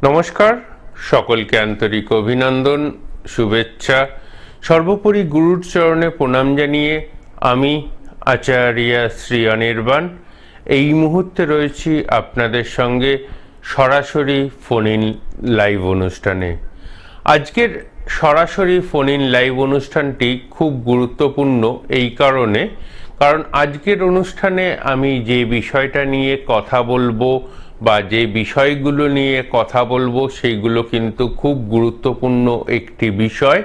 নমস্কার, সকলকে আন্তরিক অভিনন্দন, শুভেচ্ছা। সর্বোপরি গুরুর চরণে প্রণাম জানিয়ে আমি আচার্য শ্রী অনির্বাণ এই মুহূর্তে রয়েছি আপনাদের সঙ্গে সরাসরি ফোন ইন লাইভ অনুষ্ঠানে। আজকের সরাসরি ফোন ইন লাইভ অনুষ্ঠানটি খুব গুরুত্বপূর্ণ এই কারণ আজকের অনুষ্ঠানে আমি যে বিষয়টা নিয়ে কথা বলবো বা যে বিষয়গুলো নিয়ে কথা বলবো সেইগুলো কিন্তু খুব গুরুত্বপূর্ণ একটি বিষয়।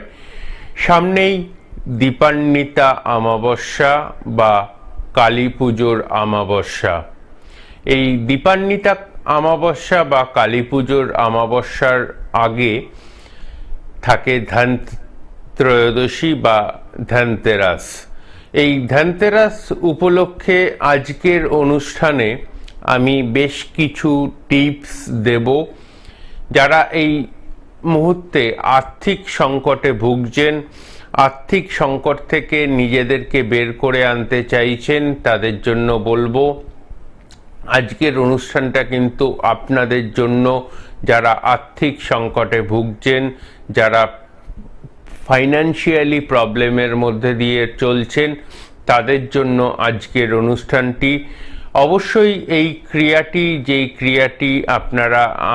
সামনেই দীপান্বিতা অমাবস্যা বা কালী পুজোর অমাবস্যা। এই দীপান্বিতা অমাবস্যা বা কালী পুজোর অমাবস্যার আগে থাকে ধনত্রয়োদশী বা ধনতেরাস। এই ধনতেরাস উপলক্ষে আজকের অনুষ্ঠানে আমি বেশ কিছু টিপস দেব। যারা এই মুহূর্তে আর্থিক সংকটে ভুগছেন, আর্থিক সংকট থেকে নিজেদেরকে বের করে আনতে চাইছেন, তাদের জন্য বলবো আজকের অনুষ্ঠানটা কিন্তু আপনাদের জন্য। যারা আর্থিক সংকটে ভুগছেন, যারা ফাইন্যান্সিয়ালি প্রবলেমের মধ্যে দিয়ে চলছেন, তাদের জন্য আজকের অনুষ্ঠানটি। অবশ্যই এই যেই ক্রিয়াটি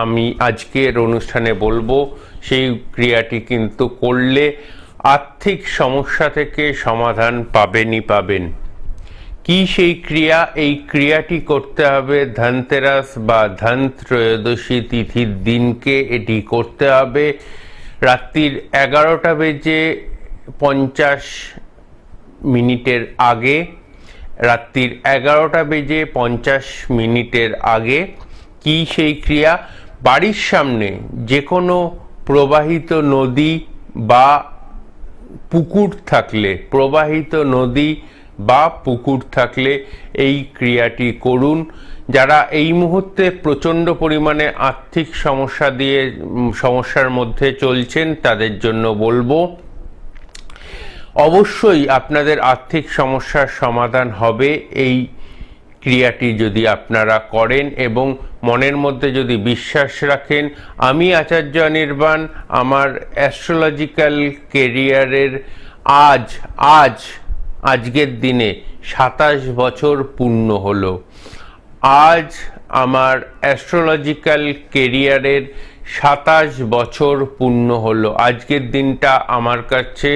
আমি আজকের অনুষ্ঠানে বলবো, সেই ক্রিয়াটি কিন্তু করলে আর্থিক সমস্যা থেকে সমাধান পাবেন। কি সেই ক্রিয়া? এই ক্রিয়াটি করতে হবে ধনতেরাস বা ধনত্রয়োদশী তিথির দিনকে। এটি করতে হবে রাত্রির 11:50 আগে, রাত্রির 11:50 আগে। কি সেই ক্রিয়া? বাড়ির সামনে যে কোনো প্রবাহিত নদী বা পুকুর থাকলে এই ক্রিয়াটি করুন। যারা এই মুহূর্তে প্রচণ্ড পরিমাণে আর্থিক সমস্যার মধ্যে চলছেন, তাদের জন্য বলবো অবশ্যই আপনাদের আর্থিক সমস্যার সমাধান হবে এই ক্রিয়াটি যদি আপনারা করেন এবং মনের মধ্যে যদি বিশ্বাস রাখেন। আমি আচার্য অনির্বাণ, আমার অ্যাস্ট্রোলজিক্যাল কেরিয়ারের আজকের দিনে 27 বছর পূর্ণ হলো। আজ আমার অ্যাস্ট্রোলজিক্যাল কেরিয়ারের 27 বছর পূর্ণ হলো। আজকের দিনটা আমার কাছে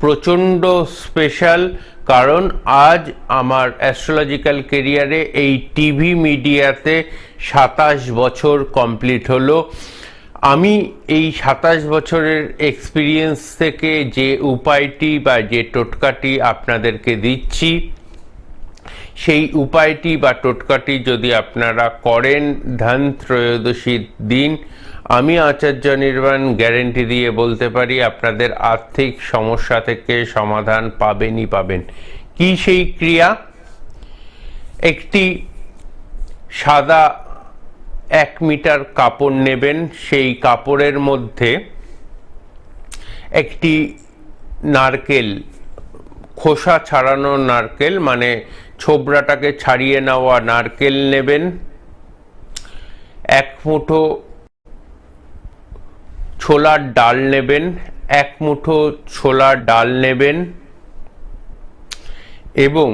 প্রচণ্ড স্পেশাল, কারণ আজ আমার অ্যাস্ট্রোলজিক্যাল কেরিয়ারে এই টিভি মিডিয়াতে 27 বছর কমপ্লিট হলো। আমি এই 27 বছরের এক্সপিরিয়েন্স থেকে যে উপায়টি বা যে টোটকাটি আপনাদেরকে দিচ্ছি, সেই উপায়টি বা টোটকাটি যদি আপনারা করেন ধনত্রয়োদশীর দিন, আমি আচার্য নির্বাণ গ্যারেন্টি দিয়ে বলতে পারি আপনাদের আর্থিক সমস্যা থেকে সমাধান পাবেন। কি সেই ক্রিয়া? একটি সাদা 1 মিটার কাপড় নেবেন। সেই কাপড়ের মধ্যে একটি নারকেল, খোসা ছাড়ানো নারকেল, মানে ছোবড়াটাকে ছাড়িয়ে নেওয়া নারকেল নেবেন। 1 মুঠো ছোলার ডাল নেবেন, 1 মুঠো ছোলার ডাল নেবেন এবং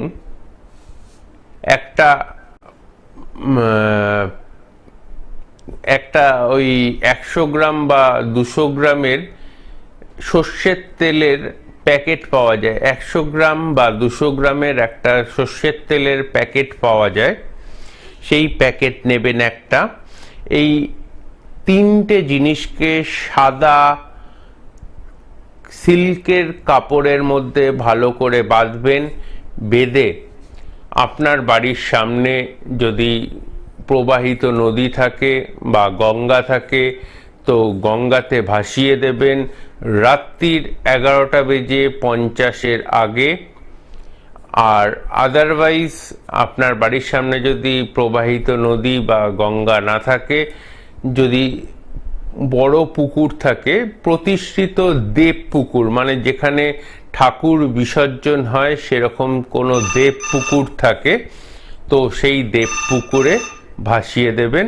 একটা ওই 100 গ্রাম বা 200 গ্রামের সর্ষের তেলের প্যাকেট পাওয়া যায়। 100 গ্রাম বা 200 গ্রামের একটা সর্ষের তেলের প্যাকেট পাওয়া যায়, সেই প্যাকেট নেবেন একটা। এই 3টে জিনিসকে সাদা সিল্কের কাপড়ের মধ্যে ভালো করে বাঁধবেন। বেঁধে আপনার বাড়ির সামনে যদি প্রবাহিত নদী থাকে বা গঙ্গা থাকে, তো গঙ্গাতে ভাসিয়ে দেবেন রাত্রির 11:50 আগে। আর আদারওয়াইজ আপনার বাড়ির সামনে যদি প্রবাহিত নদী বা গঙ্গা না থাকে, যদি বড় পুকুর থাকে, প্রতিষ্ঠিত দেব পুকুর, মানে যেখানে ঠাকুর বিসর্জন হয় সেরকম কোনো দেব পুকুর থাকে, তো সেই দেব পুকুরে ভাসিয়ে দেবেন।